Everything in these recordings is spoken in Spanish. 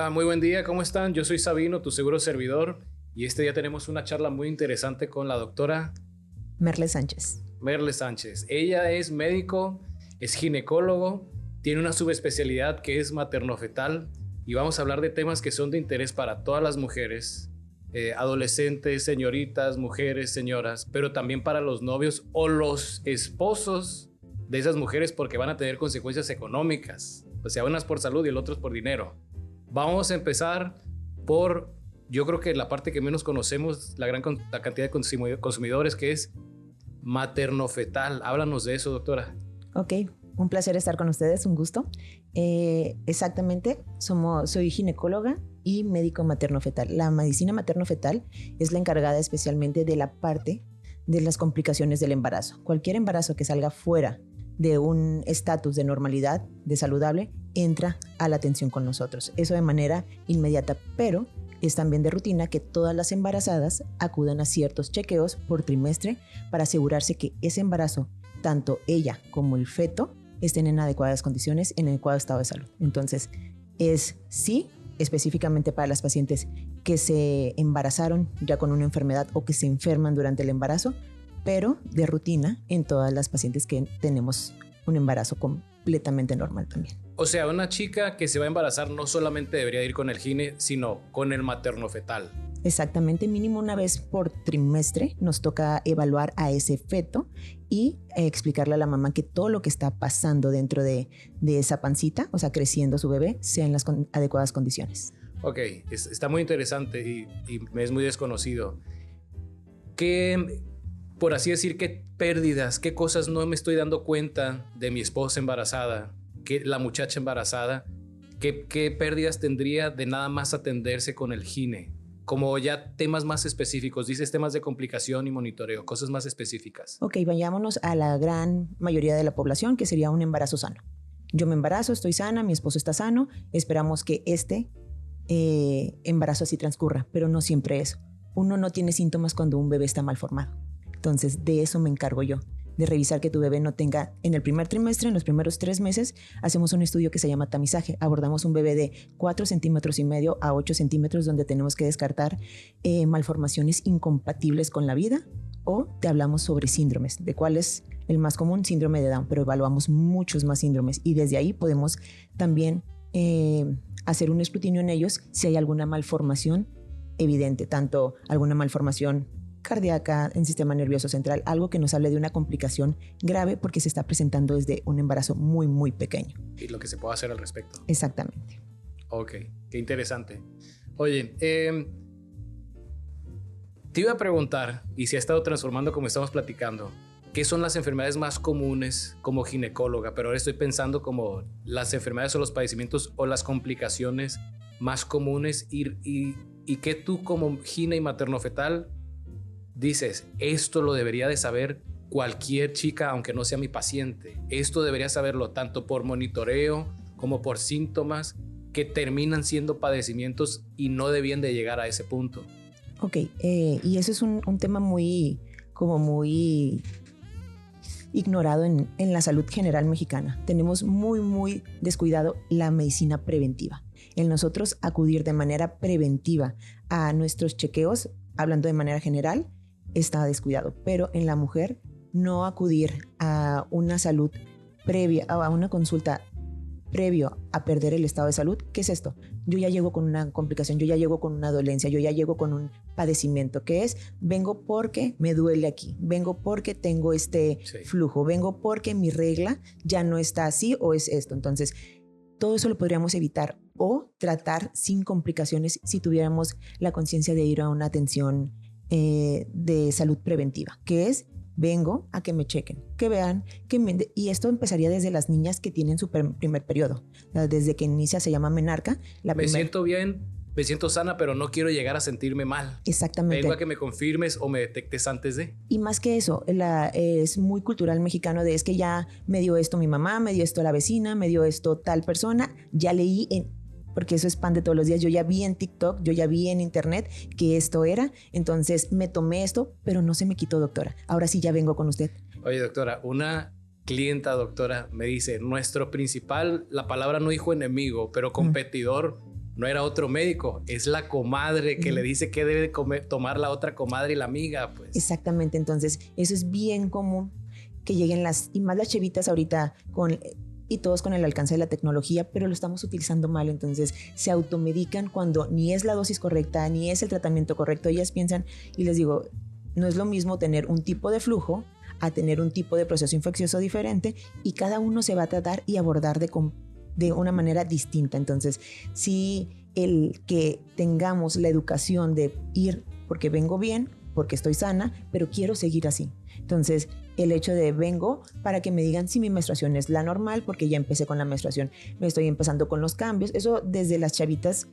Hola, muy buen día, ¿cómo están? Yo soy Sabino, tu seguro servidor, y este día tenemos una charla muy interesante con la doctora Merle Sánchez. Merle Sánchez. Ella es médico, es ginecólogo, tiene una subespecialidad que es materno-fetal, y vamos a hablar de temas que son de interés para todas las mujeres, adolescentes, señoritas, mujeres, señoras, pero también para los novios o los esposos de esas mujeres, porque van a tener consecuencias económicas, o sea, unas por salud y el otro por dinero. Vamos a empezar por, yo creo que la parte que menos conocemos, la cantidad de consumidores, que es materno-fetal. Háblanos de eso, doctora. Ok, un placer estar con ustedes, un gusto. Exactamente, soy ginecóloga y médico materno-fetal. La medicina materno-fetal es la encargada especialmente de la parte de las complicaciones del embarazo. Cualquier embarazo que salga fuera de un estatus de normalidad, de saludable, entra a la atención con nosotros. Eso de manera inmediata, pero es también de rutina que todas las embarazadas acudan a ciertos chequeos por trimestre para asegurarse que ese embarazo, tanto ella como el feto, estén en adecuadas condiciones, en adecuado estado de salud. Entonces, es sí, específicamente para las pacientes que se embarazaron ya con una enfermedad o que se enferman durante el embarazo, pero de rutina en todas las pacientes que tenemos un embarazo completamente normal también. O sea, una chica que se va a embarazar no solamente debería ir con el gine, sino con el materno-fetal. Exactamente, mínimo una vez por trimestre nos toca evaluar a ese feto y explicarle a la mamá que todo lo que está pasando dentro de esa pancita, o sea, creciendo su bebé, sea en las adecuadas condiciones. Ok, está muy interesante y me es muy desconocido. ¿Qué, por así decir, qué pérdidas, qué cosas no me estoy dando cuenta de mi esposa embarazada, que la muchacha embarazada, qué pérdidas tendría de nada más atenderse con el gine? Como ya temas más específicos, dices temas de complicación y monitoreo, cosas más específicas. Ok, vayámonos a la gran mayoría de la población, que sería un embarazo sano. Yo me embarazo, estoy sana, mi esposo está sano, esperamos que este embarazo así transcurra, pero no siempre eso. Uno no tiene síntomas cuando un bebé está mal formado. Entonces, de eso me encargo yo, de revisar que tu bebé no tenga, en el primer trimestre, en los primeros 3 meses, hacemos un estudio que se llama tamizaje. Abordamos un bebé de 4,5 centímetros a 8 centímetros, donde tenemos que descartar malformaciones incompatibles con la vida, o te hablamos sobre síndromes, de cuál es el más común, síndrome de Down, pero evaluamos muchos más síndromes y desde ahí podemos también hacer un escrutinio en ellos si hay alguna malformación evidente, tanto alguna malformación cardíaca, en sistema nervioso central, algo que nos hable de una complicación grave porque se está presentando desde un embarazo muy, muy pequeño. Y lo que se puede hacer al respecto. Exactamente. Ok, qué interesante. Oye, te iba a preguntar, y se ha estado transformando como estamos platicando, ¿qué son las enfermedades más comunes como ginecóloga? Pero ahora estoy pensando como las enfermedades o los padecimientos o las complicaciones más comunes y que tú como gine y materno-fetal dices, esto lo debería de saber cualquier chica, aunque no sea mi paciente. Esto debería saberlo tanto por monitoreo como por síntomas que terminan siendo padecimientos y no debían de llegar a ese punto. Ok, y eso es un tema muy ignorado en la salud general mexicana. Tenemos muy descuidado la medicina preventiva. El nosotros acudir de manera preventiva a nuestros chequeos, hablando de manera general, está descuidado, pero en la mujer no acudir a una salud previa, a una consulta previo a perder el estado de salud. ¿Qué es esto? Yo ya llego con una complicación, yo ya llego con una dolencia, yo ya llego con un padecimiento, que es, vengo porque me duele aquí, vengo porque tengo este flujo, vengo porque mi regla ya no está así o es esto. Entonces, todo eso lo podríamos evitar o tratar sin complicaciones si tuviéramos la conciencia de ir a una atención de salud preventiva, que es, vengo a que me chequen, que vean, y esto empezaría desde las niñas que tienen su primer periodo, desde que inicia, se llama menarca. Siento bien, me siento sana, pero no quiero llegar a sentirme mal. Exactamente. Vengo a que me confirmes o me detectes antes de. Y más que eso, es muy cultural mexicano de, es que ya me dio esto mi mamá, me dio esto la vecina, me dio esto tal persona, ya leí porque eso es pan de todos los días. Yo ya vi en TikTok, yo ya vi en internet que esto era, entonces me tomé esto, pero no se me quitó, doctora. Ahora sí ya vengo con usted. Oye, doctora, una clienta, doctora, me dice, nuestro principal, la palabra no dijo enemigo, pero competidor no era otro médico, es la comadre que le dice qué debe tomar la otra comadre y la amiga, pues. Exactamente, entonces eso es bien común que lleguen y más las chevitas ahorita y todos con el alcance de la tecnología, pero lo estamos utilizando mal, entonces se automedican cuando ni es la dosis correcta, ni es el tratamiento correcto. Ellas piensan, y les digo, no es lo mismo tener un tipo de flujo a tener un tipo de proceso infeccioso diferente, y cada uno se va a tratar y abordar de una manera distinta. Entonces, sí, el que tengamos la educación de ir porque vengo bien, porque estoy sana, pero quiero seguir así. Entonces, el hecho de vengo para que me digan si mi menstruación es la normal, porque ya empecé con la menstruación, me estoy empezando con los cambios. Eso desde las chavitas,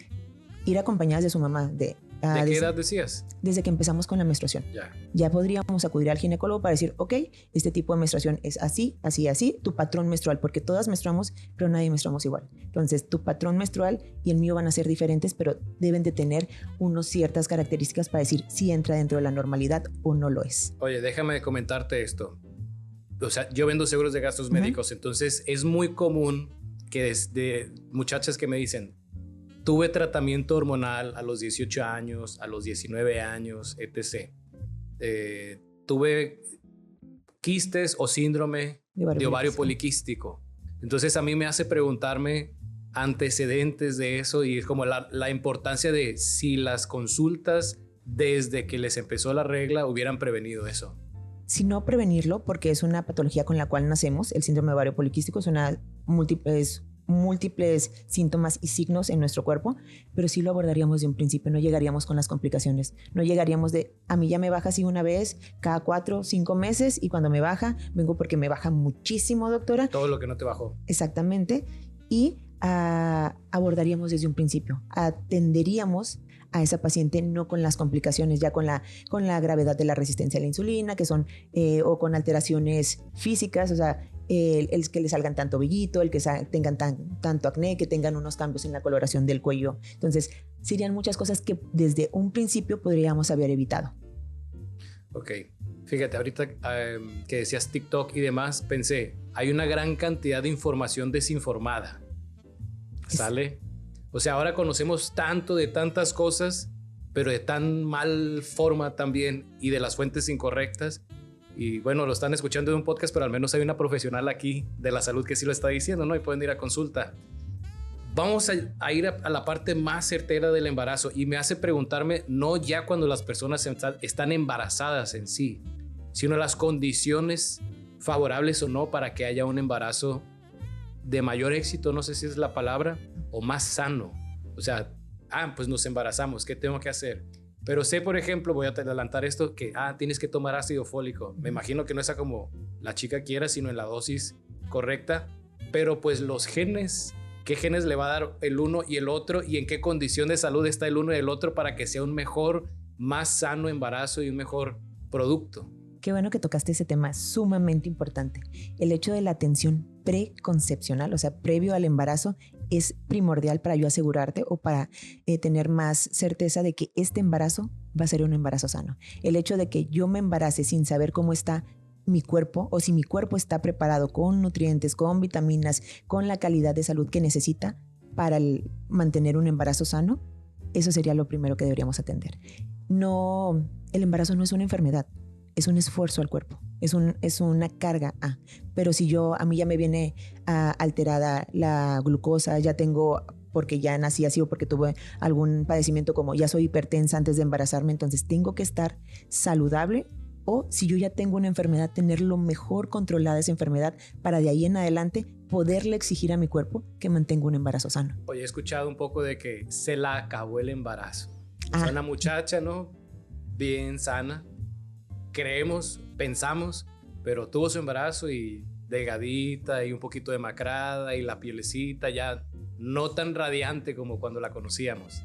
ir acompañadas de su mamá. ¿De qué edad decías? Desde que empezamos con la menstruación. Ya podríamos acudir al ginecólogo para decir, ok, este tipo de menstruación es así, así, así, tu patrón menstrual, porque todas menstruamos, pero nadie menstruamos igual. Entonces, tu patrón menstrual y el mío van a ser diferentes, pero deben de tener unas ciertas características para decir si entra dentro de la normalidad o no lo es. Oye, déjame comentarte esto. O sea, yo vendo seguros de gastos médicos, entonces es muy común que desde muchachas que me dicen, tuve tratamiento hormonal a los 18 años, a los 19 años, etc. Tuve quistes o síndrome de ovario poliquístico. Entonces a mí me hace preguntarme antecedentes de eso, y es como la importancia de si las consultas desde que les empezó la regla hubieran prevenido eso. Si no prevenirlo, porque es una patología con la cual nacemos, el síndrome de ovario poliquístico es múltiples síntomas y signos en nuestro cuerpo, pero sí lo abordaríamos de un principio, no llegaríamos con las complicaciones, no llegaríamos a mí ya me baja así una vez cada 4 o 5 meses, y cuando me baja, vengo porque me baja muchísimo, doctora. Todo lo que no te bajó. Exactamente, y abordaríamos desde un principio, atenderíamos a esa paciente no con las complicaciones, ya con la gravedad de la resistencia a la insulina, que son, o con alteraciones físicas, o sea, el que le salgan tanto vellito, el que tengan tanto acné, que tengan unos cambios en la coloración del cuello. Entonces, serían muchas cosas que desde un principio podríamos haber evitado. Ok, fíjate, ahorita que decías TikTok y demás, pensé, hay una gran cantidad de información desinformada, ¿sale? O sea, ahora conocemos tanto de tantas cosas, pero de tan mal forma también, y de las fuentes incorrectas. Y bueno, lo están escuchando de un podcast, pero al menos hay una profesional aquí de la salud que sí lo está diciendo, ¿no? Y pueden ir a consulta. Vamos a ir a la parte más certera del embarazo, y me hace preguntarme, no ya cuando las personas están embarazadas en sí, sino las condiciones favorables o no para que haya un embarazo de mayor éxito, no sé si es la palabra, o más sano. O sea, pues nos embarazamos, ¿qué tengo que hacer? Pero sé, por ejemplo, voy a adelantar esto, que tienes que tomar ácido fólico. Me imagino que no es como la chica quiera, sino en la dosis correcta. Pero pues los genes, ¿qué genes le va a dar el uno y el otro? ¿Y en qué condición de salud está el uno y el otro para que sea un mejor, más sano embarazo y un mejor producto? Qué bueno que tocaste ese tema, sumamente importante. El hecho de la atención preconcepcional, o sea, previo al embarazo, es primordial para yo asegurarte o para tener más certeza de que este embarazo va a ser un embarazo sano. El hecho de que yo me embarace sin saber cómo está mi cuerpo, o si mi cuerpo está preparado con nutrientes, con vitaminas, con la calidad de salud que necesita para mantener un embarazo sano, eso sería lo primero que deberíamos atender. No, el embarazo no es una enfermedad. Es un esfuerzo al cuerpo, es una carga. Pero si a mí ya me viene alterada la glucosa, ya tengo, porque ya nací así o porque tuve algún padecimiento, como ya soy hipertensa antes de embarazarme, entonces tengo que estar saludable, o si yo ya tengo una enfermedad, tener lo mejor controlada esa enfermedad para de ahí en adelante poderle exigir a mi cuerpo que mantenga un embarazo sano. Oye, he escuchado un poco de que se la acabó el embarazo. O sea, una muchacha, ¿no? Bien sana. Pensamos, pero tuvo su embarazo y delgadita y un poquito demacrada, y la pielecita ya no tan radiante como cuando la conocíamos.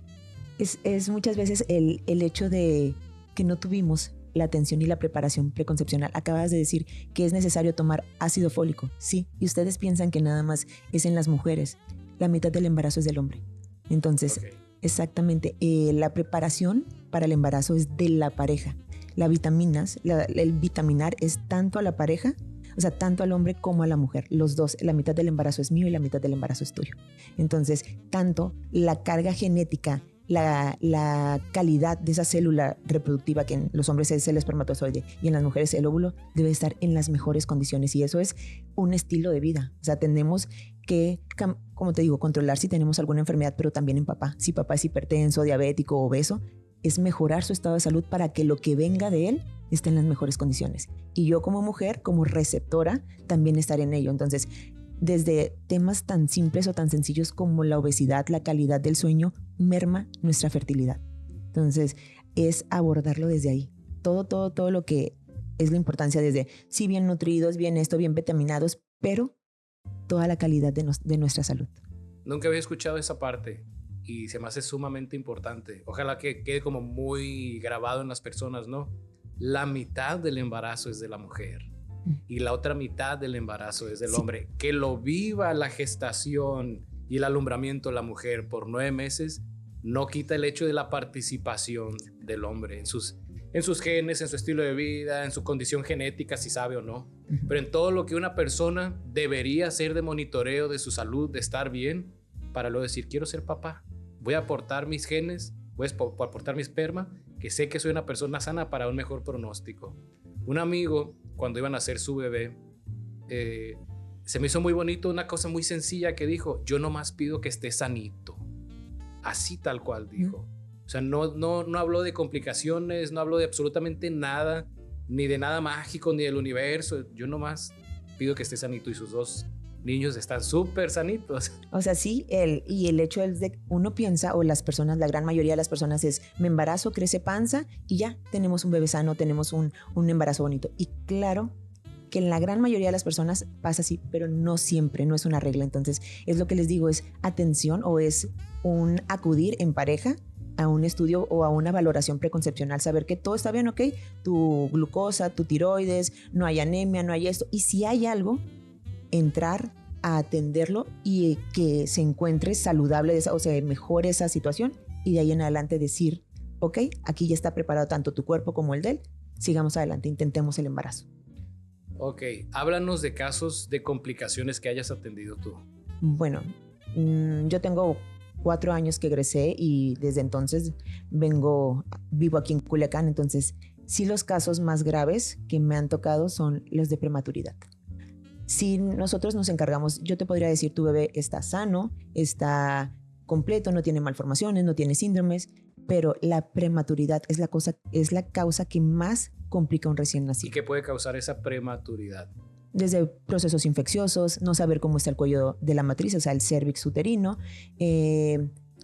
Es muchas veces el hecho de que no tuvimos la atención y la preparación preconcepcional. Acabas de decir que es necesario tomar ácido fólico, sí, y ustedes piensan que nada más es en las mujeres. La mitad del embarazo es del hombre. Entonces, exactamente, la preparación para el embarazo es de la pareja. Las vitaminas, el vitaminar es tanto a la pareja, O sea, tanto al hombre como a la mujer. Los dos, la mitad del embarazo es mío y la mitad del embarazo es tuyo. Entonces, tanto la carga genética, la calidad de esa célula reproductiva, que en los hombres es el espermatozoide y en las mujeres el óvulo, debe estar en las mejores condiciones, y eso es un estilo de vida. O sea, tenemos que, como te digo, controlar si tenemos alguna enfermedad, pero también en papá. Si papá es hipertenso, diabético, obeso, es mejorar su estado de salud para que lo que venga de él esté en las mejores condiciones. Y yo como mujer, como receptora, también estaré en ello. Entonces, desde temas tan simples o tan sencillos como la obesidad, la calidad del sueño merma nuestra fertilidad. Entonces, es abordarlo desde ahí. Todo lo que es la importancia desde, sí, bien nutridos, bien esto, bien vitaminados, pero toda la calidad de nuestra salud. Nunca había escuchado esa parte y se me hace sumamente importante. Ojalá que quede como muy grabado en las personas, ¿no? La mitad del embarazo es de la mujer y la otra mitad del embarazo es del hombre. Que lo viva la gestación y el alumbramiento de la mujer por 9 meses no quita el hecho de la participación del hombre en sus genes, en su estilo de vida, en su condición genética, si sabe o no. Pero en todo lo que una persona debería hacer de monitoreo de su salud, de estar bien, para luego decir, quiero ser papá, voy a aportar mis genes, voy a aportar mi esperma, que sé que soy una persona sana para un mejor pronóstico. Un amigo, cuando iban a hacer su bebé, se me hizo muy bonito una cosa muy sencilla que dijo, yo nomás pido que esté sanito. Así tal cual dijo. O sea, no habló de complicaciones, no habló de absolutamente nada, ni de nada mágico, ni del universo. Yo nomás pido que esté sanito, y sus 2 niños están súper sanitos. O sea, sí, el hecho es de uno piensa, o las personas, la gran mayoría de las personas es, me embarazo, crece panza y ya tenemos un bebé sano, tenemos un embarazo bonito. Y claro que en la gran mayoría de las personas pasa así, pero no siempre, no es una regla. Entonces, es lo que les digo, es atención, o es un acudir en pareja a un estudio o a una valoración preconcepcional, saber que todo está bien, ok, tu glucosa, tu tiroides, no hay anemia, no hay esto, y si hay algo, entrar a atenderlo y que se encuentre saludable, o sea, mejore esa situación, y de ahí en adelante decir, ok, aquí ya está preparado tanto tu cuerpo como el de él, sigamos adelante, intentemos el embarazo. Ok, háblanos de casos de complicaciones que hayas atendido tú. Bueno, yo tengo 4 años que egresé y desde entonces vivo aquí en Culiacán. Entonces, sí, los casos más graves que me han tocado son los de prematuridad. Si nosotros nos encargamos, yo te podría decir, tu bebé está sano, está completo, no tiene malformaciones, no tiene síndromes, pero la prematuridad es la causa que más complica a un recién nacido. ¿Y qué puede causar esa prematuridad? Desde procesos infecciosos, no saber cómo está el cuello de la matriz, o sea, el cérvix uterino,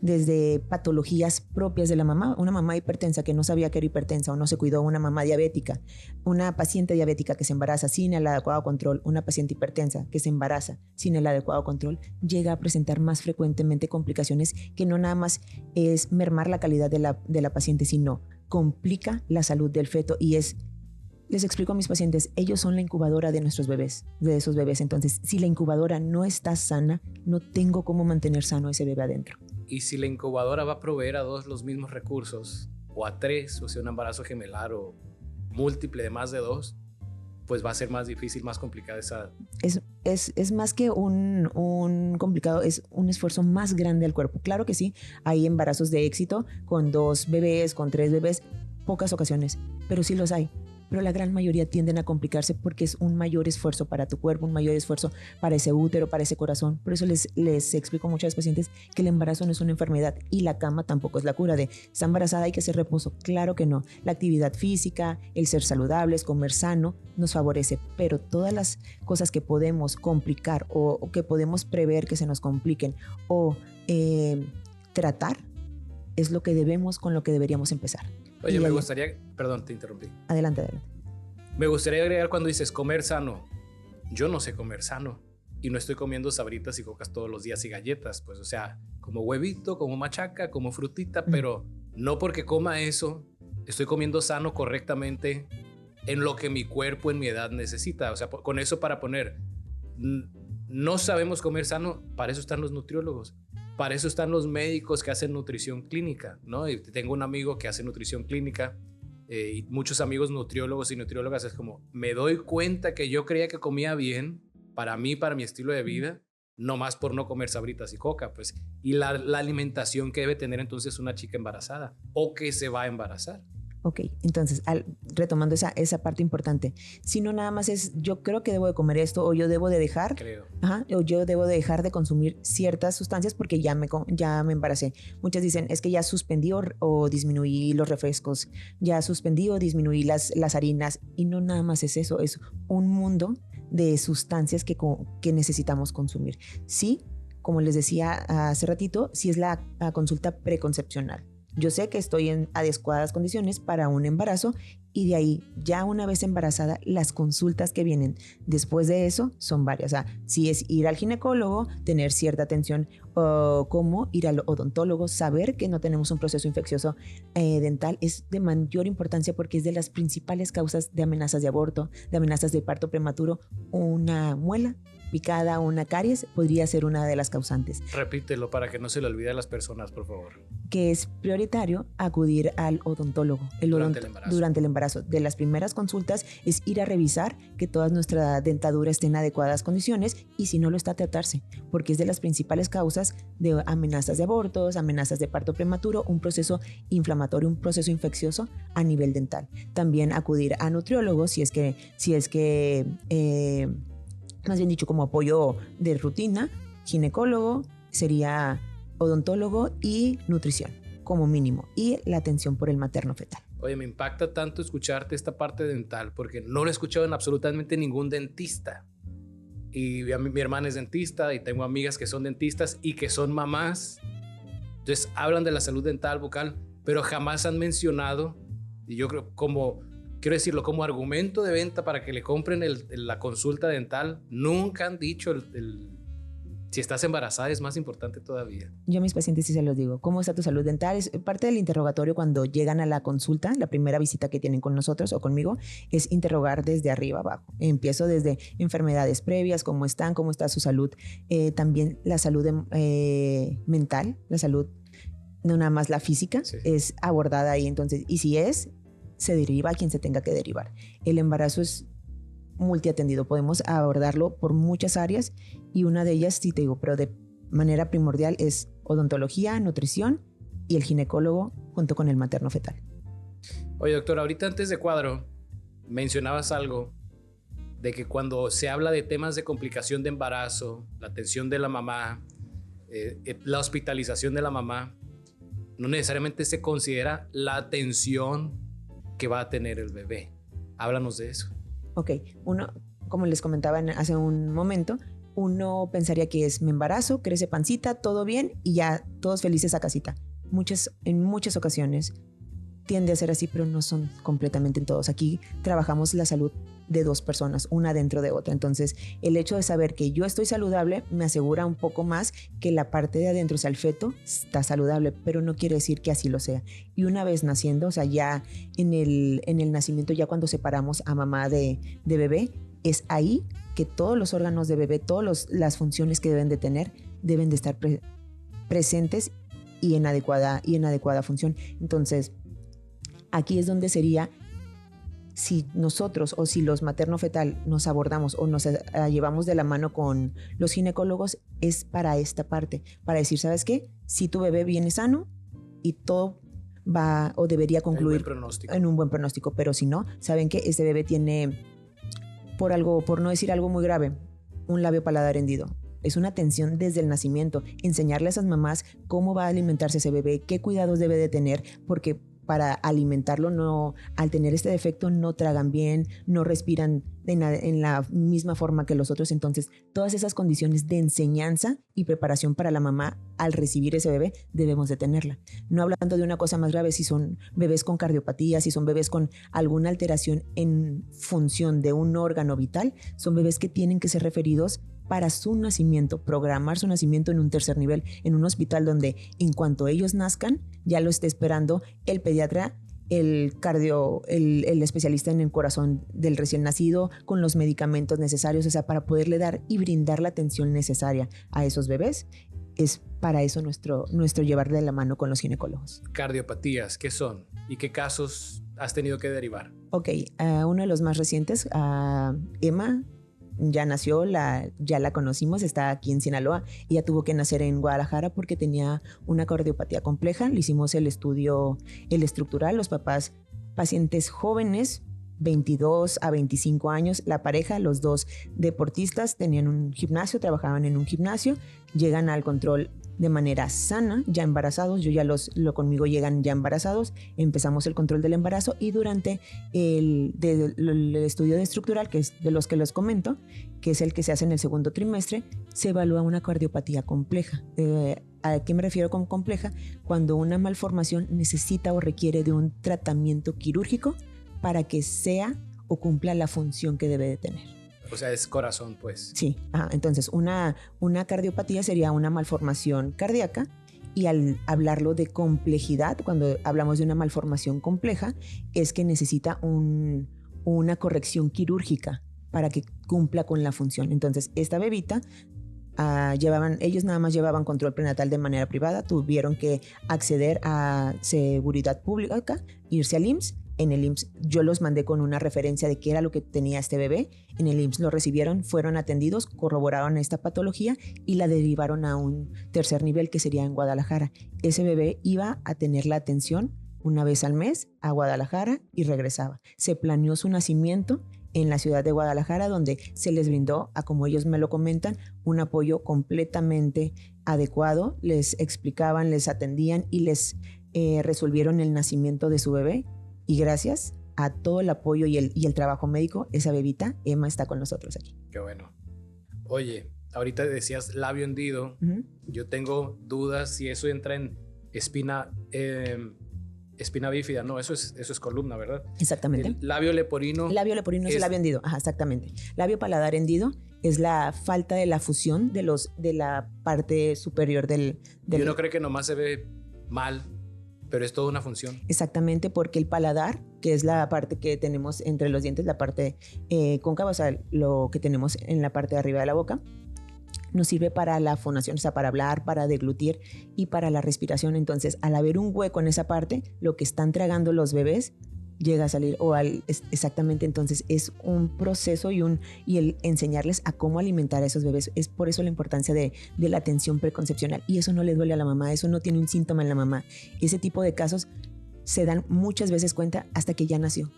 desde patologías propias de la mamá, una mamá hipertensa que no sabía que era hipertensa o no se cuidó, una mamá diabética, una paciente diabética que se embaraza sin el adecuado control, una paciente hipertensa que se embaraza sin el adecuado control, llega a presentar más frecuentemente complicaciones que no nada más es mermar la calidad de la paciente, sino complica la salud del feto. Y les explico a mis pacientes, ellos son la incubadora de nuestros bebés, de esos bebés. Entonces, si la incubadora no está sana, no tengo cómo mantener sano ese bebé adentro. Y si la incubadora va a proveer a 2 los mismos recursos, o a 3, o sea, un embarazo gemelar o múltiple de más de 2, pues va a ser más difícil, más complicada esa... Es más que un complicado, es un esfuerzo más grande al cuerpo. Claro que sí, hay embarazos de éxito con 2 bebés, con 3 bebés, pocas ocasiones, pero sí los hay. Pero la gran mayoría tienden a complicarse porque es un mayor esfuerzo para tu cuerpo, un mayor esfuerzo para ese útero, para ese corazón. Por eso les explico mucho a los pacientes que el embarazo no es una enfermedad y la cama tampoco es la cura de está embarazada, hay que hacer reposo. Claro que no. La actividad física, el ser saludables, comer sano nos favorece, pero todas las cosas que podemos complicar o que podemos prever que se nos compliquen o tratar es lo que debemos, con lo que deberíamos empezar. Oye, me gustaría... Perdón, te interrumpí. Adelante. Me gustaría agregar cuando dices comer sano. Yo no sé comer sano. Y no estoy comiendo sabritas y cocas todos los días y galletas. Pues, o sea, como huevito, como machaca, como frutita. Pero no porque coma eso, estoy comiendo sano correctamente en lo que mi cuerpo en mi edad necesita. O sea, con eso para poner... No sabemos comer sano, para eso están los nutriólogos. Para eso están los médicos que hacen nutrición clínica, ¿no? Y tengo un amigo que hace nutrición clínica y muchos amigos nutriólogos y nutriólogas, es como, me doy cuenta que yo creía que comía bien para mí, para mi estilo de vida, no más por no comer sabritas y coca, pues. Y la alimentación que debe tener entonces una chica embarazada o que se va a embarazar. Ok, entonces, retomando esa parte importante, si no nada más es yo creo que debo de comer esto o yo debo de dejar, o yo debo de dejar de consumir ciertas sustancias porque ya me embaracé. Muchas dicen, es que ya suspendí o disminuí los refrescos, ya suspendí o disminuí las harinas, y no nada más es eso, es un mundo de sustancias que necesitamos consumir. Sí, como les decía hace ratito, sí es la consulta preconcepcional. Yo sé que estoy en adecuadas condiciones para un embarazo, y de ahí, ya una vez embarazada, las consultas que vienen después de eso son varias. O sea, si es ir al ginecólogo, tener cierta atención, o como ir al odontólogo, saber que no tenemos un proceso infeccioso dental es de mayor importancia porque es de las principales causas de amenazas de aborto, de amenazas de parto prematuro. Una muela picada, una caries, podría ser una de las causantes. Repítelo para que no se le olvide a las personas, por favor. Que es prioritario acudir al odontólogo durante el embarazo. De las primeras consultas es ir a revisar que toda nuestra dentadura esté en adecuadas condiciones, y si no lo está, tratarse, porque es de las principales causas de amenazas de abortos, amenazas de parto prematuro, un proceso inflamatorio, un proceso infeccioso a nivel dental. También acudir a nutriólogos si es que más bien dicho, como apoyo de rutina, ginecólogo, sería odontólogo y nutrición como mínimo, y la atención por el materno fetal. Oye, me impacta tanto escucharte esta parte dental porque no lo he escuchado en absolutamente ningún dentista. Y mi hermana es dentista y tengo amigas que son dentistas y que son mamás. Entonces hablan de la salud dental, bucal, pero jamás han mencionado, y yo creo quiero decirlo, como argumento de venta para que le compren la consulta dental, nunca han dicho si estás embarazada es más importante todavía. Yo a mis pacientes sí se los digo, ¿cómo está tu salud dental? Es parte del interrogatorio cuando llegan a la consulta, la primera visita que tienen con nosotros o conmigo, es interrogar desde arriba abajo. Empiezo desde enfermedades previas, cómo está su salud, también la salud mental, la salud, no nada más la física, sí, es abordada ahí. Entonces, y si se deriva a quien se tenga que derivar. El embarazo es multiatendido, podemos abordarlo por muchas áreas, y una de ellas, sí te digo, pero de manera primordial, es odontología, nutrición y el ginecólogo junto con el materno fetal. Oye, doctor, ahorita antes de cuadro mencionabas algo de que cuando se habla de temas de complicación de embarazo, la atención de la mamá, la hospitalización de la mamá, no necesariamente se considera la atención que va a tener el bebé. Háblanos de eso. Ok, como les comentaba hace un momento, uno pensaría que me embarazo, crece pancita, todo bien y ya todos felices a casita. En muchas ocasiones tiende a ser así, pero no son completamente en todos. Aquí trabajamos la salud de dos personas, una dentro de otra. Entonces, el hecho de saber que yo estoy saludable me asegura un poco más que la parte de adentro, o sea, el feto, está saludable, pero no quiere decir que así lo sea. Y una vez naciendo, o sea, ya en el nacimiento, ya cuando separamos a mamá de bebé, es ahí que todos los órganos de bebé, todas las funciones que deben de tener, deben de estar presentes y en adecuada función. Entonces, aquí es donde sería, si nosotros o si los materno-fetal nos abordamos o nos llevamos de la mano con los ginecólogos, es para esta parte, para decir, ¿sabes qué? Si tu bebé viene sano y todo va o debería concluir en un buen pronóstico, pero si no, saben que este bebé tiene, por no decir algo muy grave, un labio paladar hendido. Es una atención desde el nacimiento, enseñarle a esas mamás cómo va a alimentarse ese bebé, qué cuidados debe de tener, porque para alimentarlo, al tener este defecto, no tragan bien, no respiran en la misma forma que los otros. Entonces, todas esas condiciones de enseñanza y preparación para la mamá al recibir ese bebé, debemos de tenerla. No hablando de una cosa más grave, si son bebés con cardiopatía, si son bebés con alguna alteración en función de un órgano vital, son bebés que tienen que ser referidos para su nacimiento, programar su nacimiento en un tercer nivel, en un hospital donde en cuanto ellos nazcan, ya lo esté esperando el pediatra, el especialista en el corazón del recién nacido, con los medicamentos necesarios, o sea, para poderle dar y brindar la atención necesaria a esos bebés. Es para eso nuestro llevar de la mano con los ginecólogos. Cardiopatías, ¿qué son? ¿Y qué casos has tenido que derivar? Ok, uno de los más recientes, Emma, ya nació, ya la conocimos, está aquí en Sinaloa. Ella tuvo que nacer en Guadalajara porque tenía una cardiopatía compleja. Le hicimos el estudio, el estructural. Los papás, pacientes jóvenes, 22 a 25 años, la pareja, los dos deportistas, tenían un gimnasio, trabajaban en un gimnasio, llegan al control de manera sana, ya embarazados. Yo ya conmigo llegan ya embarazados. Empezamos el control del embarazo y durante el estudio de estructural, que es de los que les comento, que es el que se hace en el segundo trimestre, se evalúa una cardiopatía compleja. ¿A qué me refiero con compleja? Cuando una malformación necesita o requiere de un tratamiento quirúrgico para que sea o cumpla la función que debe de tener. O sea, es corazón, pues. Sí, entonces una cardiopatía sería una malformación cardíaca, y al hablarlo de complejidad, cuando hablamos de una malformación compleja, es que necesita una corrección quirúrgica para que cumpla con la función. Entonces, esta bebita, ellos nada más llevaban control prenatal de manera privada, tuvieron que acceder a seguridad pública, irse al IMSS. En el IMSS yo los mandé con una referencia de qué era lo que tenía este bebé. En el IMSS lo recibieron, fueron atendidos, corroboraron esta patología y la derivaron a un tercer nivel, que sería en Guadalajara. Ese bebé iba a tener la atención una vez al mes a Guadalajara y regresaba. Se planeó su nacimiento en la ciudad de Guadalajara, donde se les brindó, como ellos me lo comentan, un apoyo completamente adecuado. Les explicaban, les atendían y les resolvieron el nacimiento de su bebé. Y gracias a todo el apoyo y el trabajo médico, esa bebita, Emma, está con nosotros aquí. Qué bueno. Oye, ahorita decías labio hendido. Yo tengo dudas si eso entra en espina bífida. No, eso es columna, ¿verdad? Exactamente. El labio leporino. El labio leporino es el labio hendido. Exactamente. Labio paladar hendido es la falta de la fusión de la parte superior del... Y uno cree que nomás se ve mal, pero es toda una función. Exactamente, porque el paladar, que es la parte que tenemos entre los dientes, la parte cóncava, o sea, lo que tenemos en la parte de arriba de la boca, nos sirve para la fonación, o sea, para hablar, para deglutir y para la respiración. Entonces, al haber un hueco en esa parte, lo que están tragando los bebés llega a salir, exactamente. Entonces es un proceso y el enseñarles a cómo alimentar a esos bebés. Es por eso la importancia de la atención preconcepcional, y eso no le duele a la mamá, eso no tiene un síntoma en la mamá. Ese tipo de casos se dan muchas veces cuenta hasta que ya nació.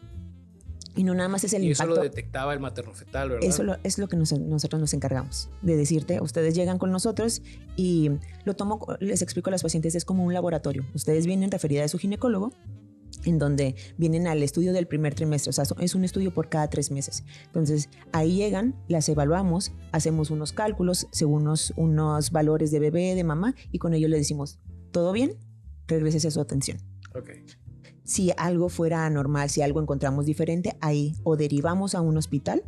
Y no nada más es el impacto. Y eso lo detectaba el materno-fetal, ¿verdad? Eso es lo que nosotros nos encargamos de decirte. Ustedes llegan con nosotros y les explico a los pacientes, es como un laboratorio. Ustedes vienen referida de su ginecólogo, en donde vienen al estudio del primer trimestre, o sea, es un estudio por cada 3 meses. Entonces, ahí llegan, las evaluamos, hacemos unos cálculos según unos valores de bebé, de mamá, y con ello le decimos, ¿todo bien? Regrésese a su atención. Okay. Si algo fuera anormal, si algo encontramos diferente, ahí o derivamos a un hospital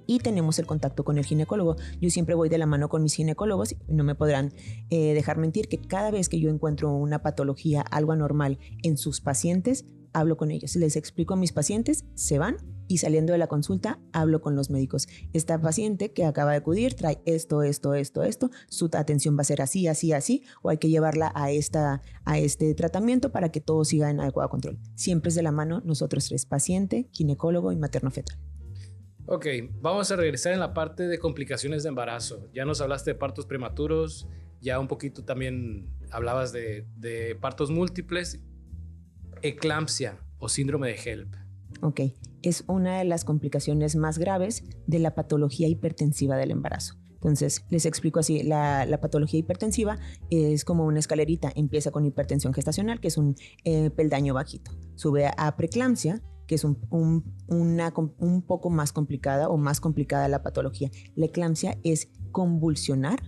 y tenemos el contacto con el ginecólogo. Yo siempre voy de la mano con mis ginecólogos, no me podrán dejar mentir que cada vez que yo encuentro una patología, algo anormal en sus pacientes, hablo con ellos, les explico a mis pacientes, se van, y saliendo de la consulta hablo con los médicos. Esta paciente que acaba de acudir trae esto, su atención va a ser así, así, así, o hay que llevarla a este tratamiento para que todo siga en adecuado control. Siempre es de la mano nosotros 3, paciente, ginecólogo y materno-fetal. Ok, vamos a regresar en la parte de complicaciones de embarazo. Ya nos hablaste de partos prematuros, ya un poquito también hablabas de partos múltiples. Eclampsia o síndrome de HELLP. Ok, es una de las complicaciones más graves de la patología hipertensiva del embarazo. Entonces, les explico así, la patología hipertensiva es como una escalerita. Empieza con hipertensión gestacional, que es un peldaño bajito. Sube a preeclampsia, que es un poco más complicada o más complicada la patología. La eclampsia es convulsionar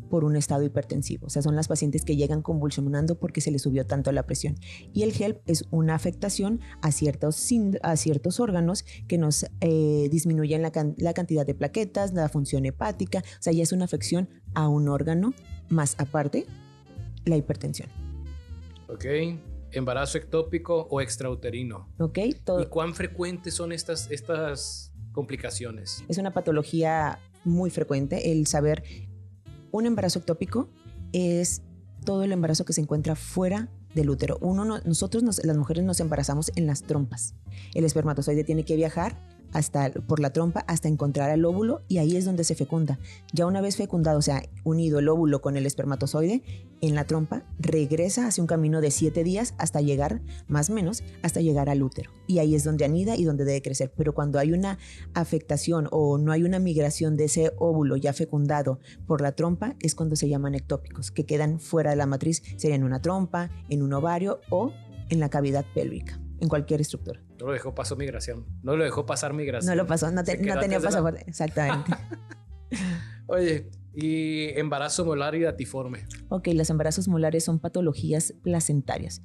por un estado hipertensivo. O sea, son las pacientes que llegan convulsionando porque se les subió tanto la presión. Y el HELLP es una afectación a ciertos órganos que nos disminuyen la cantidad de plaquetas, la función hepática. O sea, ya es una afección a un órgano, más aparte la hipertensión. Ok. Embarazo ectópico o extrauterino. Ok. ¿Y cuán frecuentes son estas complicaciones? Es una patología muy frecuente. El saber, un embarazo ectópico es todo el embarazo que se encuentra fuera del útero. Las mujeres nos embarazamos en las trompas. El espermatozoide tiene que viajar por la trompa hasta encontrar al óvulo y ahí es donde se fecunda. Ya una vez fecundado, o sea, unido el óvulo con el espermatozoide en la trompa, regresa hacia un camino de 7 días hasta llegar, más o menos, hasta llegar al útero. Y ahí es donde anida y donde debe crecer. Pero cuando hay una afectación o no hay una migración de ese óvulo ya fecundado por la trompa, es cuando se llaman ectópicos, que quedan fuera de la matriz, sería en una trompa, en un ovario o en la cavidad pélvica, en cualquier estructura. No lo dejó pasar migración. No lo dejó pasar migración. No lo pasó, no tenía pasaporte. Exactamente. Oye, y embarazo molar y datiforme. Ok, los embarazos molares son patologías placentarias.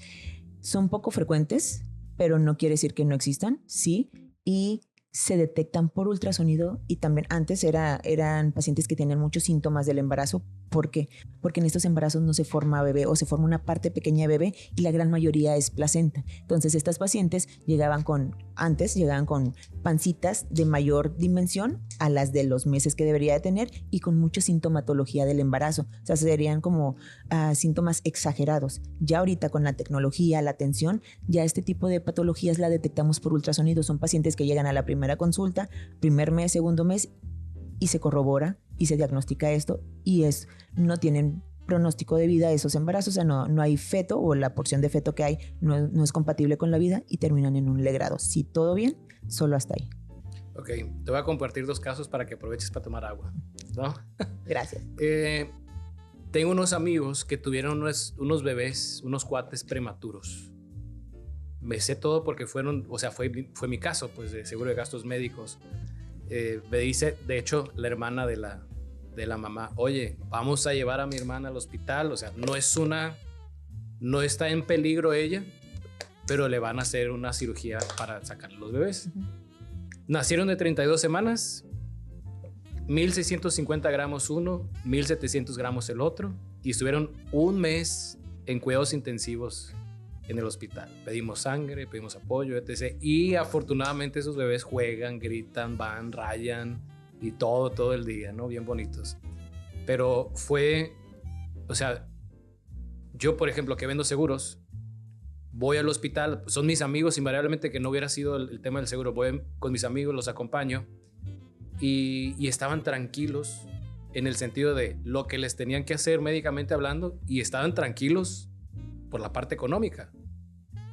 Son poco frecuentes, pero no quiere decir que no existan, sí, y se detectan por ultrasonido y también antes eran pacientes que tenían muchos síntomas del embarazo. ¿Por qué? Porque en estos embarazos no se forma bebé o se forma una parte pequeña de bebé y la gran mayoría es placenta. Entonces estas pacientes llegaban con pancitas de mayor dimensión a las de los meses que debería de tener y con mucha sintomatología del embarazo. O sea, serían como síntomas exagerados. Ya ahorita con la tecnología, la atención, ya este tipo de patologías la detectamos por ultrasonido. Son pacientes que llegan a la primera consulta, primer mes, segundo mes, y se corrobora y se diagnostica esto y no tienen pronóstico de vida esos embarazos, o sea, no hay feto o la porción de feto que hay no es compatible con la vida y terminan en un legrado. Si todo bien, solo hasta ahí. Ok, te voy a compartir 2 casos para que aproveches para tomar agua, ¿no? Gracias. Tengo unos amigos que tuvieron unos bebés, unos cuates prematuros. Me sé todo porque fue mi caso, pues, de seguro de gastos médicos. Me dice, de hecho, la hermana de la mamá, oye, vamos a llevar a mi hermana al hospital, o sea, no está en peligro ella, pero le van a hacer una cirugía para sacar los bebés. Uh-huh. Nacieron de 32 semanas, 1,650 gramos uno, 1,700 gramos el otro, y estuvieron un mes en cuidados intensivos en el hospital. Pedimos sangre, pedimos apoyo, etc. Y afortunadamente esos bebés juegan, gritan, van, rayan y todo el día, ¿no? Bien bonitos. Pero yo, por ejemplo, que vendo seguros, voy al hospital, son mis amigos, invariablemente que no hubiera sido el tema del seguro, voy con mis amigos, los acompaño y estaban tranquilos en el sentido de lo que les tenían que hacer médicamente hablando y estaban tranquilos por la parte económica,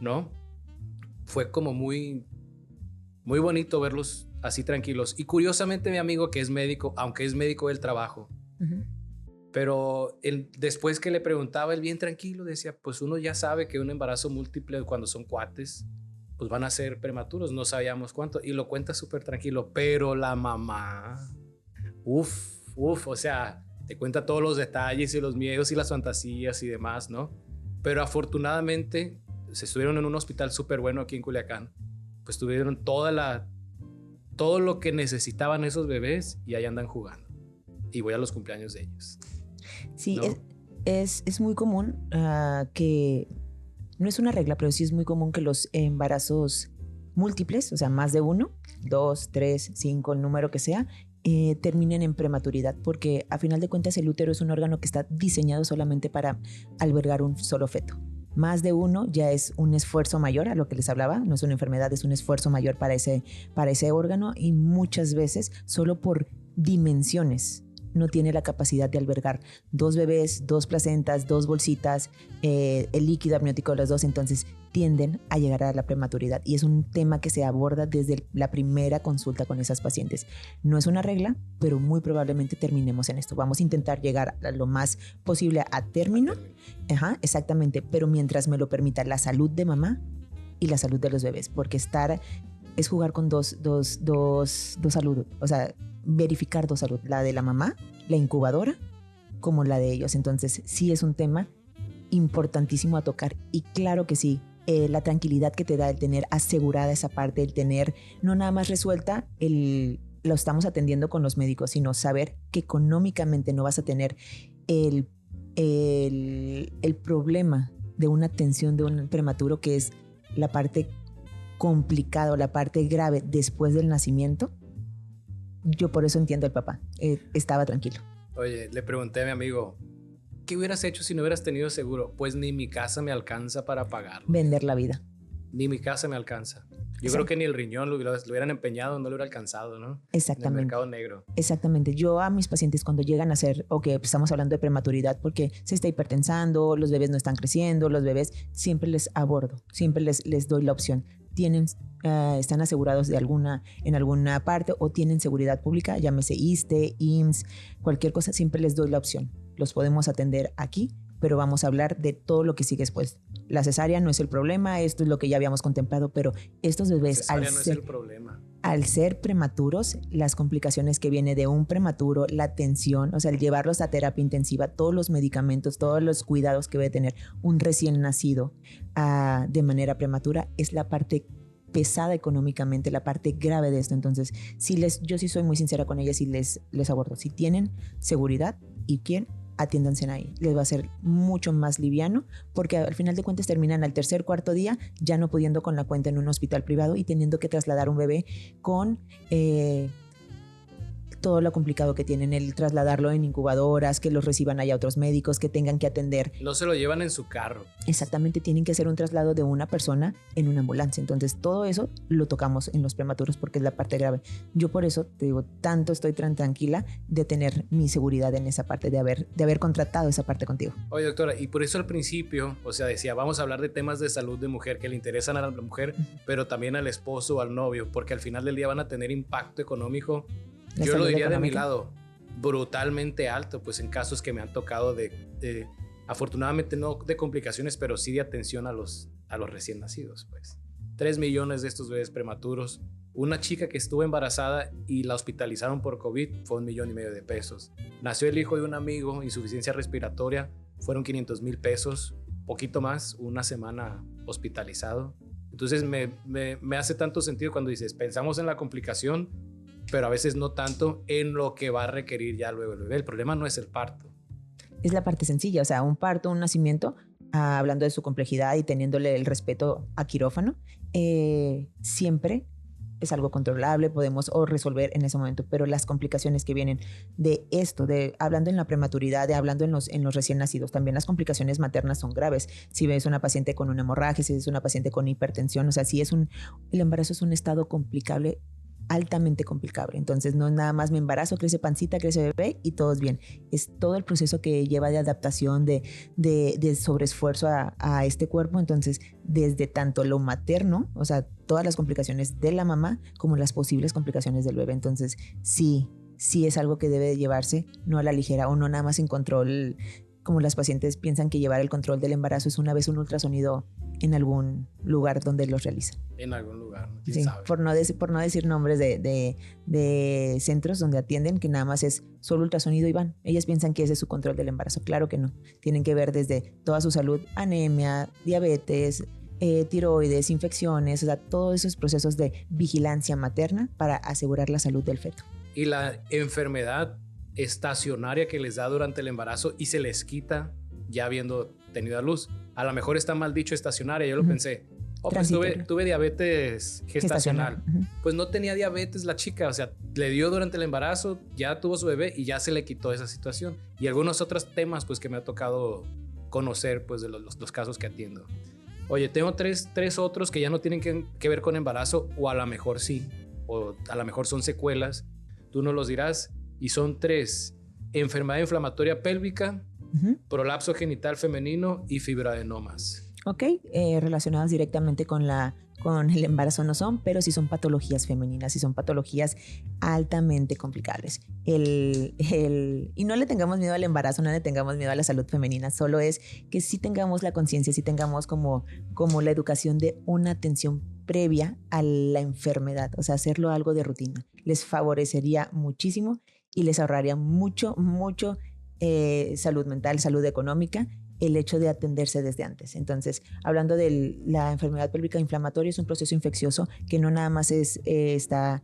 ¿no? Fue como muy, muy bonito verlos así tranquilos. Y curiosamente mi amigo que es médico, aunque es médico del trabajo, uh-huh, pero después que le preguntaba, él bien tranquilo decía, pues uno ya sabe que un embarazo múltiple cuando son cuates, pues van a ser prematuros, no sabíamos cuánto, y lo cuenta súper tranquilo, pero la mamá, o sea, te cuenta todos los detalles y los miedos y las fantasías y demás, ¿no? Pero afortunadamente se estuvieron en un hospital súper bueno aquí en Culiacán, pues tuvieron todo lo que necesitaban esos bebés y ahí andan jugando. Y voy a los cumpleaños de ellos. Sí, ¿no? Es muy común que, no es una regla, pero sí es muy común que los embarazos múltiples, o sea, más de 1, 2, 3, 5, el número que sea, terminen en prematuridad, porque a final de cuentas el útero es un órgano que está diseñado solamente para albergar un solo feto. Más de 1 ya es un esfuerzo mayor, a lo que les hablaba, no es una enfermedad, es un esfuerzo mayor para ese órgano y muchas veces solo por dimensiones no tiene la capacidad de albergar 2 bebés, 2 placentas, 2 bolsitas, el líquido amniótico de los 2, entonces tienden a llegar a la prematuridad y es un tema que se aborda desde la primera consulta con esas pacientes. No es una regla, pero muy probablemente terminemos en esto. Vamos a intentar llegar a lo más posible a término. Ajá, exactamente, pero mientras me lo permita la salud de mamá y la salud de los bebés, porque es jugar con dos salud, o sea, verificar 2 salud, la de la mamá, la incubadora, como la de ellos. Entonces sí es un tema importantísimo a tocar y claro que sí, la tranquilidad que te da el tener asegurada esa parte, el tener no nada más resuelta, lo estamos atendiendo con los médicos, sino saber que económicamente no vas a tener el problema de una atención de un prematuro, que es la parte complicada o la parte grave después del nacimiento. Yo por eso entiendo al papá, estaba tranquilo. Oye, le pregunté a mi amigo, ¿qué hubieras hecho si no hubieras tenido seguro? Pues ni mi casa me alcanza para pagarlo. Vender la vida. Ni mi casa me alcanza. Yo creo que ni el riñón lo hubieran empeñado, no lo hubiera alcanzado, ¿no? Exactamente. En el mercado negro. Exactamente. Yo a mis pacientes cuando llegan a ser, o que estamos hablando de prematuridad porque se está hipertensando, los bebés no están creciendo, los bebés, siempre les abordo, siempre les doy la opción. Están asegurados en alguna parte o tienen seguridad pública, llámese ISSSTE, IMSS, cualquier cosa, siempre les doy la opción. Los podemos atender aquí, pero vamos a hablar de todo lo que sigue después. La cesárea no es el problema, esto es lo que ya habíamos contemplado, pero estos bebés al ser prematuros, las complicaciones que viene de un prematuro, la tensión, o sea, el llevarlos a terapia intensiva, todos los medicamentos, todos los cuidados que debe tener un recién nacido de manera prematura, es la parte pesada económicamente, la parte grave de esto. Entonces, yo sí soy muy sincera con ellas y les abordo. Si tienen seguridad y quieren, atiéndanse ahí. Les va a ser mucho más liviano porque al final de cuentas terminan al tercer, cuarto día ya no pudiendo con la cuenta en un hospital privado y teniendo que trasladar un bebé con todo lo complicado que tienen, el trasladarlo en incubadoras, que los reciban allá otros médicos, que tengan que atender. No se lo llevan en su carro. Exactamente, tienen que hacer un traslado de una persona en una ambulancia. Entonces todo eso lo tocamos en los prematuros porque es la parte grave. Yo por eso te digo, tanto estoy tan tranquila de tener mi seguridad en esa parte, de haber contratado esa parte contigo. Oye, doctora, y por eso al principio, o sea, decía, vamos a hablar de temas de salud de mujer que le interesan a la mujer, pero también al esposo o al novio, porque al final del día van a tener impacto económico. Yo lo diría de mi lado, brutalmente alto, pues en casos que me han tocado afortunadamente no de complicaciones, pero sí de atención a los recién nacidos, pues. 3 millones de estos bebés prematuros. Una chica que estuvo embarazada y la hospitalizaron por COVID fue $1.5 millones de pesos. Nació el hijo de un amigo, insuficiencia respiratoria, fueron $500,000, poquito más, una semana hospitalizado. Entonces me hace tanto sentido cuando dices, pensamos en la complicación, pero a veces no tanto en lo que va a requerir ya luego el bebé. El problema no es el parto. Es la parte sencilla, o sea, un parto, un nacimiento, hablando de su complejidad y teniéndole el respeto a quirófano, siempre es algo controlable, podemos resolver en ese momento, pero las complicaciones que vienen de esto, hablando en la prematuridad, hablando en los recién nacidos, también las complicaciones maternas son graves. Si ves una paciente con una hemorragia, si ves una paciente con hipertensión, o sea, el embarazo es un estado complicable, altamente complicable. Entonces no es nada más me embarazo, crece pancita, crece bebé y todo es bien. Es todo el proceso que lleva de adaptación, de sobreesfuerzo a este cuerpo. Entonces desde tanto lo materno, o sea, todas las complicaciones de la mamá como las posibles complicaciones del bebé. Entonces sí es algo que debe llevarse no a la ligera o no nada más en control, como las pacientes piensan que llevar el control del embarazo es una vez un ultrasonido en algún lugar donde los realizan. En algún lugar, ¿quién sí, sabe? Por no decir nombres de centros donde atienden, que nada más es solo ultrasonido y van. Ellas piensan que ese es su control del embarazo. Claro que no. Tienen que ver desde toda su salud, anemia, diabetes, tiroides, infecciones, o sea, todos esos procesos de vigilancia materna para asegurar la salud del feto. Y la enfermedad estacionaria que les da durante el embarazo y se les quita ya habiendo tenido a luz. A lo mejor está mal dicho estacionaria, yo lo pensé. Pues tuve diabetes gestacional. Pues no tenía diabetes la chica, o sea, le dio durante el embarazo, ya tuvo su bebé y ya se le quitó esa situación. Y algunos otros temas pues que me ha tocado conocer pues de los casos que atiendo. Oye, tengo tres otros que ya no tienen que ver con embarazo, o a lo mejor sí, o a lo mejor son secuelas, tú nos los dirás, y son 3: enfermedad inflamatoria pélvica, prolapso genital femenino y fibroadenomas. Ok, relacionadas directamente con el embarazo no son, pero sí son patologías femeninas, sí son patologías altamente complicables. Y no le tengamos miedo al embarazo, no le tengamos miedo a la salud femenina, solo es que sí tengamos la conciencia, sí tengamos como la educación de una atención previa a la enfermedad, o sea, hacerlo algo de rutina. Les favorecería muchísimo y les ahorraría mucho salud mental, salud económica, el hecho de atenderse desde antes. Entonces, hablando de la enfermedad pélvica inflamatoria, es un proceso infeccioso que no nada más está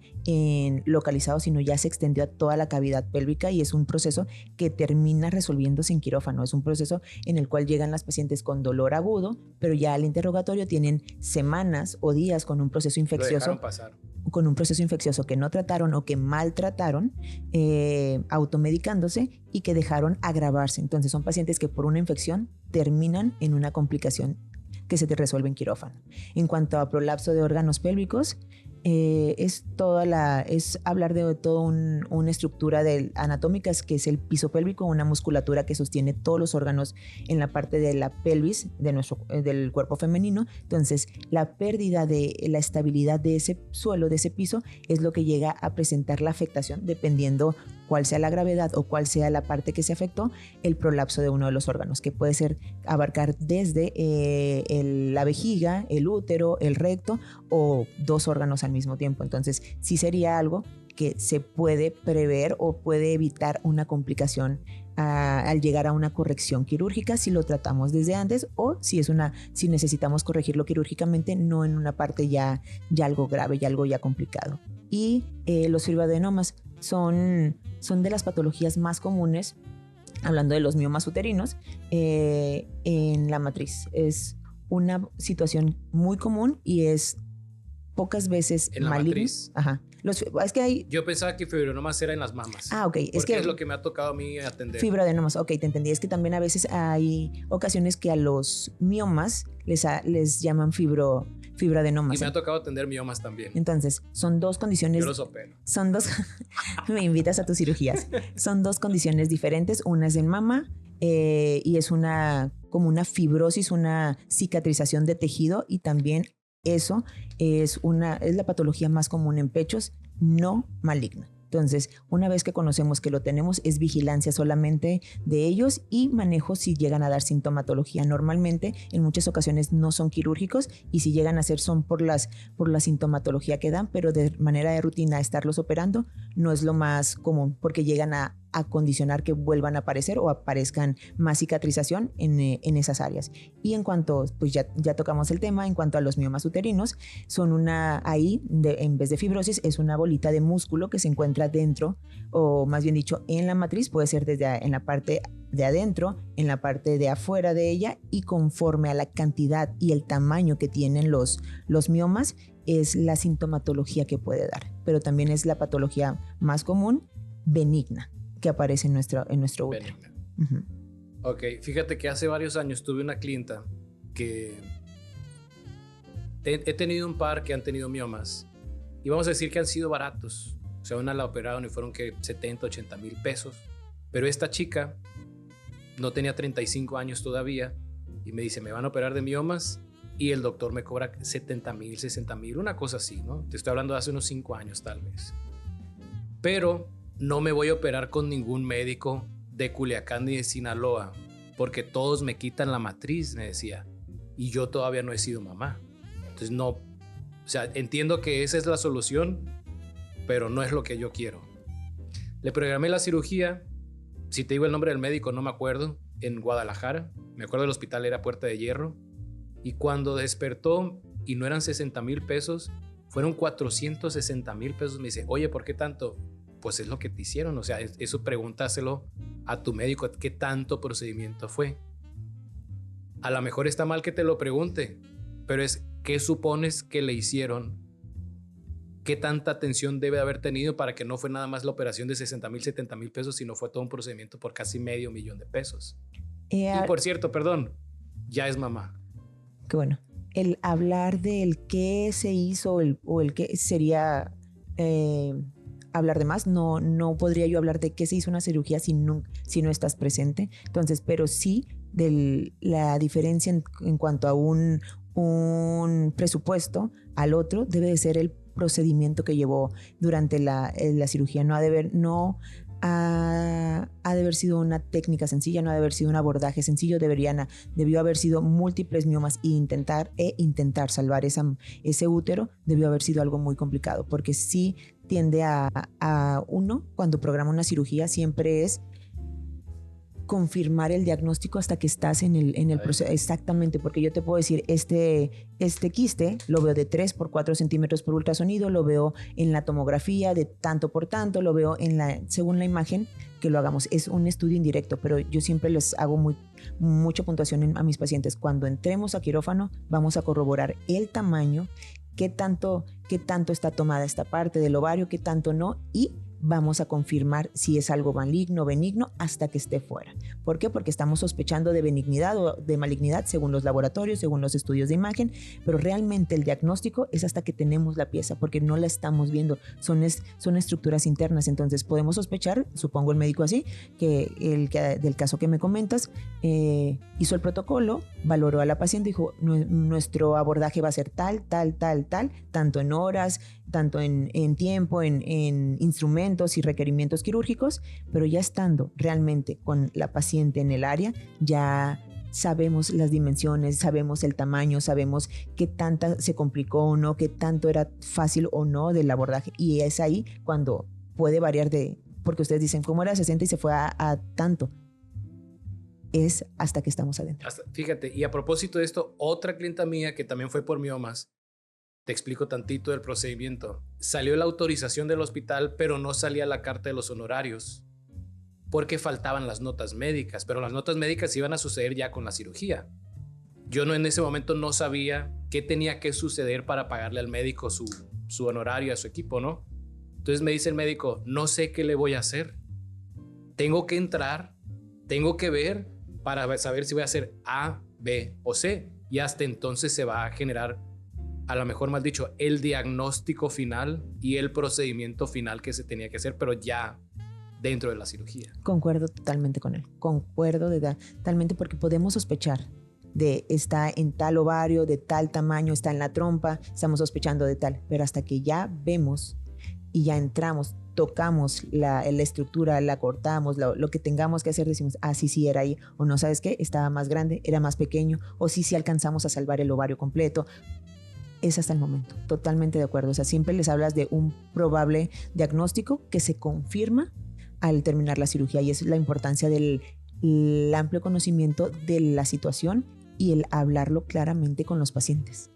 localizado, sino ya se extendió a toda la cavidad pélvica y es un proceso que termina resolviéndose en quirófano. Es un proceso en el cual llegan las pacientes con dolor agudo, pero ya al interrogatorio tienen semanas o días con un proceso infeccioso. Lo dejaron pasar. con un proceso infeccioso que no trataron o que maltrataron, automedicándose y que dejaron agravarse. Entonces son pacientes que por una infección terminan en una complicación que se te resuelve en quirófano. En cuanto a prolapso de órganos pélvicos, es hablar de toda una estructura anatómica, que es el piso pélvico, una musculatura que sostiene todos los órganos en la parte de la pelvis del cuerpo femenino. Entonces, la pérdida de la estabilidad de ese suelo, de ese piso, es lo que llega a presentar la afectación, dependiendo cuál sea la gravedad o cuál sea la parte que se afectó, el prolapso de uno de los órganos, que puede abarcar desde la vejiga, el útero, el recto o dos órganos al mismo tiempo. Entonces, sí sería algo que se puede prever o puede evitar una complicación al llegar a una corrección quirúrgica si lo tratamos desde antes, o si necesitamos corregirlo quirúrgicamente, no en una parte ya algo grave, ya algo ya complicado. Y los fibroadenomas son de las patologías más comunes, hablando de los miomas uterinos, en la matriz. Es una situación muy común y es pocas veces en la matriz. Ajá. Es que yo pensaba que fibroadenomas era en las mamas. Ok. Porque es lo que me ha tocado a mí atender. Fibroadenomas, ok, te entendí. Es que también a veces hay ocasiones que a los miomas les llaman fibroadenomas. Y me ha tocado atender miomas también. Entonces, son dos condiciones. Yo los opero. Son dos. Me invitas a tus cirugías. Son dos condiciones diferentes. Una es en mama y es como una fibrosis, una cicatrización de tejido, y también eso es la patología más común en pechos no maligna. Entonces, una vez que conocemos que lo tenemos, es vigilancia solamente de ellos y manejo si llegan a dar sintomatología. Normalmente, en muchas ocasiones no son quirúrgicos, y si llegan a ser son por la sintomatología que dan, pero de manera de rutina estarlos operando no es lo más común, porque llegan a condicionar que vuelvan a aparecer o aparezcan más cicatrización en esas áreas. Y en cuanto, pues ya tocamos el tema, en cuanto a los miomas uterinos, son en vez de fibrosis, es una bolita de músculo que se encuentra dentro, o más bien dicho, en la matriz. Puede ser en la parte de adentro, en la parte de afuera de ella, y conforme a la cantidad y el tamaño que tienen los miomas, es la sintomatología que puede dar. Pero también es la patología más común, benigna, que aparece en nuestro útero. Uh-huh. Ok, fíjate que hace varios años tuve una clienta que he tenido un par que han tenido miomas, y vamos a decir que han sido baratos. O sea, una la operaron y fueron que 70, 80 mil pesos. Pero esta chica no tenía 35 años todavía y me dice, me van a operar de miomas y el doctor me cobra 70 mil, 60 mil, una cosa así, ¿no? Te estoy hablando de hace unos 5 años tal vez. Pero no me voy a operar con ningún médico de Culiacán ni de Sinaloa, porque todos me quitan la matriz, me decía, y yo todavía no he sido mamá. Entonces no, o sea, entiendo que esa es la solución, pero no es lo que yo quiero. Le programé la cirugía, si te digo el nombre del médico no me acuerdo, en Guadalajara. Me acuerdo del hospital, era Puerta de Hierro, y cuando despertó y no eran 60 mil pesos, fueron 460 mil pesos. Me dice, oye, ¿por qué tanto? Pues es lo que te hicieron, o sea, eso pregúntaselo a tu médico, ¿qué tanto procedimiento fue? A lo mejor está mal que te lo pregunte, pero es, ¿qué supones que le hicieron? ¿Qué tanta atención debe haber tenido para que no fue nada más la operación de 60 mil, 70 mil pesos, sino fue todo un procedimiento por casi $500,000 de pesos? Y por cierto, perdón, ya es mamá. Qué bueno. El hablar del qué se hizo o el qué sería... hablar de más, no podría yo hablar de qué se hizo una cirugía si no estás presente. Entonces, pero sí de la diferencia en cuanto a un presupuesto al otro debe de ser el procedimiento que llevó durante la cirugía. No ha de haber sido una técnica sencilla, no ha de haber sido un abordaje sencillo. Debió haber sido múltiples miomas e intentar salvar ese útero. Debió haber sido algo muy complicado, porque sí tiende a uno, cuando programa una cirugía, siempre es confirmar el diagnóstico hasta que estás en el proceso. Exactamente, porque yo te puedo decir, este quiste lo veo de 3 por 4 centímetros por ultrasonido, lo veo en la tomografía de tanto por tanto, lo veo según la imagen que lo hagamos. Es un estudio indirecto, pero yo siempre les hago mucha puntuación a mis pacientes. Cuando entremos a quirófano, vamos a corroborar el tamaño qué tanto está tomada esta parte del ovario, qué tanto no, y vamos a confirmar si es algo maligno o benigno hasta que esté fuera. ¿Por qué? Porque estamos sospechando de benignidad o de malignidad según los laboratorios, según los estudios de imagen, pero realmente el diagnóstico es hasta que tenemos la pieza, porque no la estamos viendo, son estructuras internas. Entonces podemos sospechar, supongo el médico así, que del caso que me comentas, hizo el protocolo, valoró a la paciente y dijo, nuestro abordaje va a ser tal, tanto en horas, tanto en tiempo, en instrumentos y requerimientos quirúrgicos, pero ya estando realmente con la paciente en el área, ya sabemos las dimensiones, sabemos el tamaño, sabemos qué tanta se complicó o no, qué tanto era fácil o no del abordaje. Y es ahí cuando puede variar porque ustedes dicen, ¿cómo era 60 y se fue a tanto? Es hasta que estamos adentro. Fíjate, y a propósito de esto, otra clienta mía que también fue por miomas, te explico tantito del procedimiento. Salió la autorización del hospital, pero no salía la carta de los honorarios porque faltaban las notas médicas, pero las notas médicas iban a suceder ya con la cirugía. Yo en ese momento no sabía qué tenía que suceder para pagarle al médico su honorario a su equipo, ¿no? Entonces me dice el médico, no sé qué le voy a hacer. Tengo que entrar, tengo que ver para saber si voy a hacer A, B o C. Y hasta entonces se va a generar, a lo mejor mal dicho, el diagnóstico final y el procedimiento final que se tenía que hacer, pero ya dentro de la cirugía. Concuerdo totalmente con él, totalmente, porque podemos sospechar de está en tal ovario, de tal tamaño, está en la trompa, estamos sospechando de tal, pero hasta que ya vemos y ya entramos, tocamos la estructura, la cortamos, lo que tengamos que hacer, decimos, sí era ahí, o no, ¿sabes qué? Estaba más grande, era más pequeño, o sí alcanzamos a salvar el ovario completo. Es hasta el momento, totalmente de acuerdo. O sea, siempre les hablas de un probable diagnóstico que se confirma al terminar la cirugía, y es la importancia del amplio conocimiento de la situación y el hablarlo claramente con los pacientes.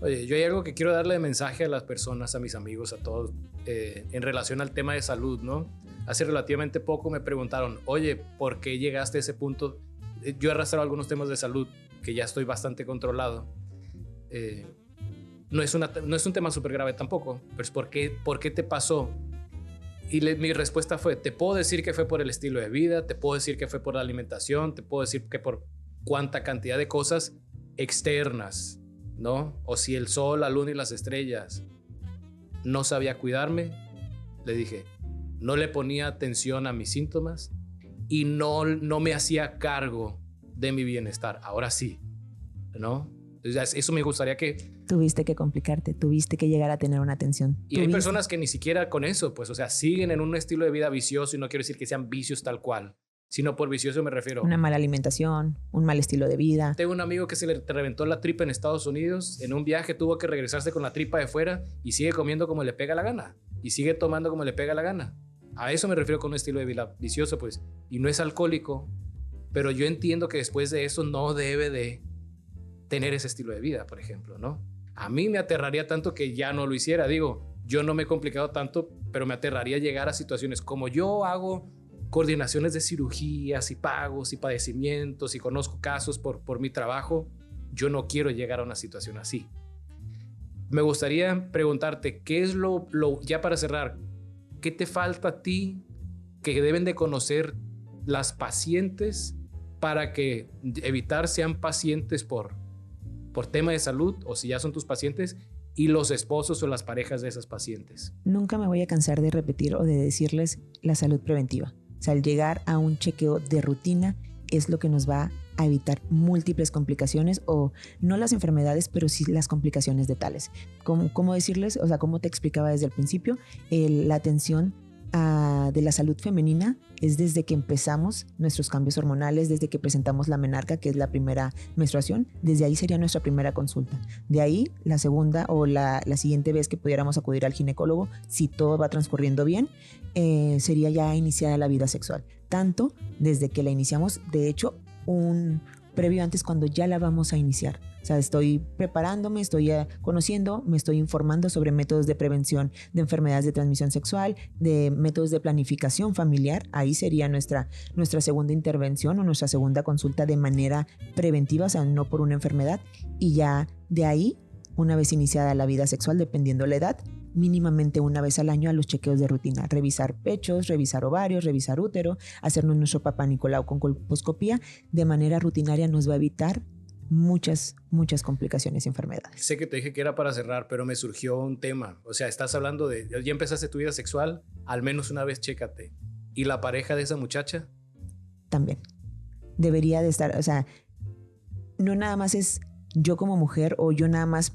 Oye, yo hay algo que quiero darle de mensaje a las personas, a mis amigos, a todos, en relación al tema de salud, ¿no? Hace relativamente poco me preguntaron, oye, ¿por qué llegaste a ese punto? Yo he arrastrado algunos temas de salud que ya estoy bastante controlado. No es un tema súper grave tampoco, pero es ¿por qué te pasó? Y mi respuesta fue, te puedo decir que fue por el estilo de vida, te puedo decir que fue por la alimentación, te puedo decir que por cuánta cantidad de cosas externas, ¿no? O si el sol, la luna y las estrellas. No sabía cuidarme, le dije, no le ponía atención a mis síntomas y no me hacía cargo de mi bienestar. Ahora sí, ¿no? Entonces, eso me gustaría que... Tuviste que complicarte, tuviste que llegar a tener una atención. Y hay personas que ni siquiera con eso, pues, o sea, siguen en un estilo de vida vicioso, y no quiero decir que sean vicios tal cual, sino por vicioso me refiero... Una mala alimentación, un mal estilo de vida. Tengo un amigo que se le reventó la tripa en Estados Unidos, en un viaje tuvo que regresarse con la tripa de fuera y sigue comiendo como le pega la gana, y sigue tomando como le pega la gana. A eso me refiero con un estilo de vida vicioso, pues, y no es alcohólico, pero yo entiendo que después de eso no debe de tener ese estilo de vida, por ejemplo, ¿no? A mí me aterraría tanto que ya no lo hiciera. Digo, yo no me he complicado tanto, pero me aterraría llegar a situaciones como yo hago coordinaciones de cirugías y pagos y padecimientos y conozco casos por mi trabajo. Yo no quiero llegar a una situación así. Me gustaría preguntarte, ¿qué es ya para cerrar, qué te falta a ti que deben de conocer las pacientes para que evitar sean pacientes por tema de salud, o si ya son tus pacientes, y los esposos o las parejas de esas pacientes? Nunca me voy a cansar de repetir o de decirles la salud preventiva. O sea, el llegar a un chequeo de rutina es lo que nos va a evitar múltiples complicaciones, o no las enfermedades, pero sí las complicaciones de tales. ¿Cómo decirles? O sea, como te explicaba desde el principio, la atención de la salud femenina es desde que empezamos nuestros cambios hormonales, desde que presentamos la menarca, que es la primera menstruación. Desde ahí sería nuestra primera consulta. De ahí la segunda o la siguiente vez que pudiéramos acudir al ginecólogo, si todo va transcurriendo bien, sería ya iniciada la vida sexual. Tanto desde que la iniciamos, de hecho, un previo antes cuando ya la vamos a iniciar. O sea, estoy preparándome, estoy conociendo, me estoy informando sobre métodos de prevención de enfermedades de transmisión sexual, de métodos de planificación familiar. Ahí sería nuestra segunda intervención o nuestra segunda consulta de manera preventiva, o sea, no por una enfermedad. Y ya de ahí una vez iniciada la vida sexual, dependiendo la edad, mínimamente una vez al año a los chequeos de rutina, revisar pechos, revisar ovarios, revisar útero, hacernos nuestro Papá Nicolau con colposcopía, de manera rutinaria nos va a evitar muchas complicaciones y enfermedades. Sé que te dije que era para cerrar, pero me surgió un tema. O sea, estás hablando de, ya empezaste tu vida sexual, al menos una vez chécate. ¿Y la pareja de esa muchacha? También. Debería de estar, o sea, no nada más es yo como mujer o yo nada más,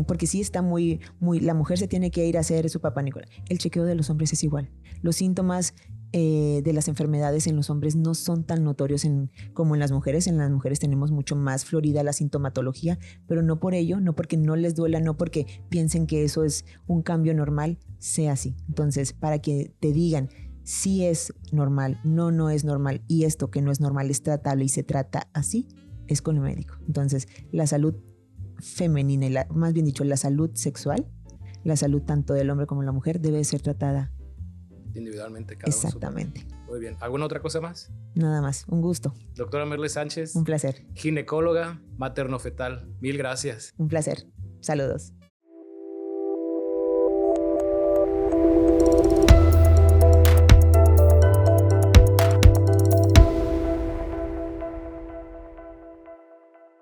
porque sí está muy, la mujer se tiene que ir a hacer su Papá Nicolau. El chequeo de los hombres es igual. Los síntomas de las enfermedades en los hombres no son tan notorios como en las mujeres. En las mujeres tenemos mucho más florida la sintomatología, pero no por ello, no porque no les duela, no porque piensen que eso es un cambio normal, sea así. Entonces, para que te digan si es normal, no es normal, y esto que no es normal es tratable y se trata así, es con el médico. Entonces, la salud femenina, y más bien dicho, la salud sexual, la salud tanto del hombre como de la mujer debe ser tratada individualmente cada exactamente. Uno. Muy bien. ¿Alguna otra cosa más? Nada más. Un gusto. Doctora Merle Sánchez. Un placer. Ginecóloga maternofetal. Mil gracias. Un placer. Saludos.